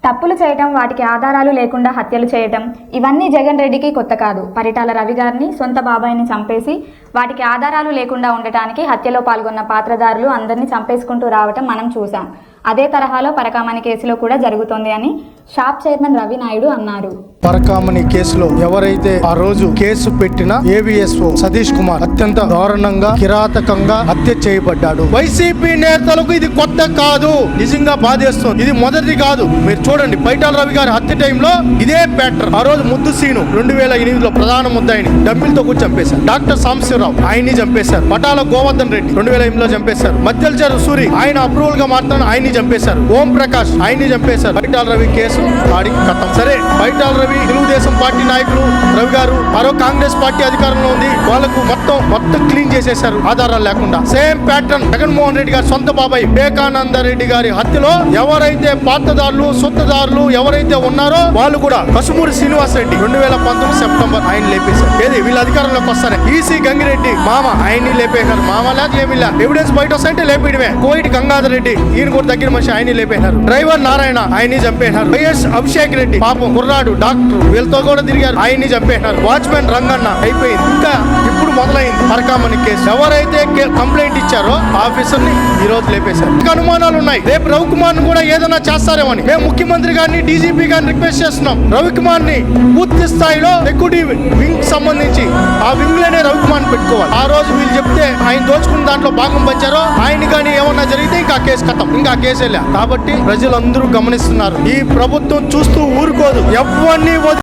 తప్పులు చేయటం, వాటికి ఆధారాలు లేకుండా హత్యలు చేయటం ఇవన్నీ జగన్ రెడ్డికి కొత్త కాదు. పరిటాల రవి గారిని, సొంత బాబాయిని చంపేసి వాటికి ఆధారాలు లేకుండా ఉండటానికి హత్యలో పాల్గొన్న పాత్రధారులు అందరినీ చంపేసుకుంటూ రావటం మనం చూసాం. అదే తరహాలో పరకామణి కేసులో కూడా జరుగుతోంది అని షాప్ చైర్మన్ రవి నాయుడు అన్నారు. పరకామణి కేసులో ఎవరైతే ఆ రోజు కేసు పెట్టిన ఏవిఎస్ఓ సతీష్ కుమార్ అత్యంత దారుణంగా, కిరాతకంగా హత్య చేయబడ్డాడు. వైసీపీ నేతలకు ఇది కొత్త కాదు, నిజంగా బాధేస్తుంది. ఇది మొదటిది కాదు. మీరు చూడండి, పరిటాల రవి గారి హత్య టైంలో ఇదే ప్యాటర్న్. ఆ రోజు ముద్దు సీను 2008లో ప్రధాన ముద్దాయిని డబ్బిలతో కూర్చొని చంపేశారు. డాక్టర్ సాంబశివరావు ఆయన్ని చంపేశారు. పటాల గోవర్ధన్ రెడ్డి 2008లో చంపేశారు. మధ్యలచెరు సూరి ఆయన అప్రూవల్ గా మాత్రం ఆయన్ని చంపేశారు. ఓం ప్రకాష్ ఆయన్ని చంపేశారు. పరిటాల రవి కేసు ఆడికి కథం. సరే, పరిటాల రవి తెలుగుదేశం పార్టీ నాయకులు రవి గారు మరో కాంగ్రెస్ పార్టీ అధికారంలో ఉంది, వాళ్ళకు మొత్తం క్లీన్ చేసేశారు ఆధారాలు లేకుండా. సేమ్ ప్యాటర్న్ జగన్మోహన్ రెడ్డి గారి సొంత బాబాయ్ వివేకానంద రెడ్డి గారి హత్యలో ఎవరైతే పాత్రదారులు, సొంతదారులు ఎవరైతే ఉన్నారో వాళ్ళు కూడా కసుమూరి శ్రీనివాస్ రెడ్డి 2019 సెప్టెంబర్ ఆయన లేపేశారు. ఏది వీళ్ళ అధికారంలోకి వస్తారే. ఈసీ గంగిరెడ్డి మామ ఆయన్ని లేపేశారు. మామ లేక ఏమి ఎవిడెన్స్ బయట వస్తే లేపేయడమే. కోయిటి గంగాధర్ రెడ్డి ఈయన కూడా దగ్గర మనిషి ఆయన్ని లేపేశారు. డ్రైవర్ నారాయణ ఆయన్ని చంపేశారు. వైఎస్ అభిషేక్ రెడ్డి పాపం కుర్రాడు డాక్టర్ వీళ్ళతో కూడా తిరిగారు, ఆయన్ని చంపేశారు. వాచ్మెన్ రంగన్న అయిపోయింది. ఇంకా ఇప్పుడు మొదలైంది పరకామణి కేసు. ఎవరైతే కంప్లైంట్ ఇచ్చారో ఆఫీసర్ ని ఈ రోజు లేపేశారు. ఇంకా అనుమానాలు ఉన్నాయి. రేపు రవికుమార్ ని కూడా ఏదైనా చేస్తారేమని మేము ముఖ్యమంత్రి గారిని, డీజీపీ గారిని రిక్వెస్ట్ చేస్తున్నాం. రవికుమార్ ని పూర్తి స్థాయిలో సెక్యూరిటీ వింగ్ సంబంధించి ఆ వింగ్ లోనే రవికుమార్ పెట్టుకోవాలి. ఆ రోజు వీళ్ళు చెప్తే ఆయన దోచుకున్న దాంట్లో భాగం పంచారో ఆయన కానీ ఏమన్నా జరిగితే ఇంకా కేసు కథం, ఇంకా కేసు వెళ్ళా. కాబట్టి ప్రజలందరూ గమనిస్తున్నారు. ఈ ప్రభుత్వం చూస్తూ ఊరుకోదు. ఎవరిని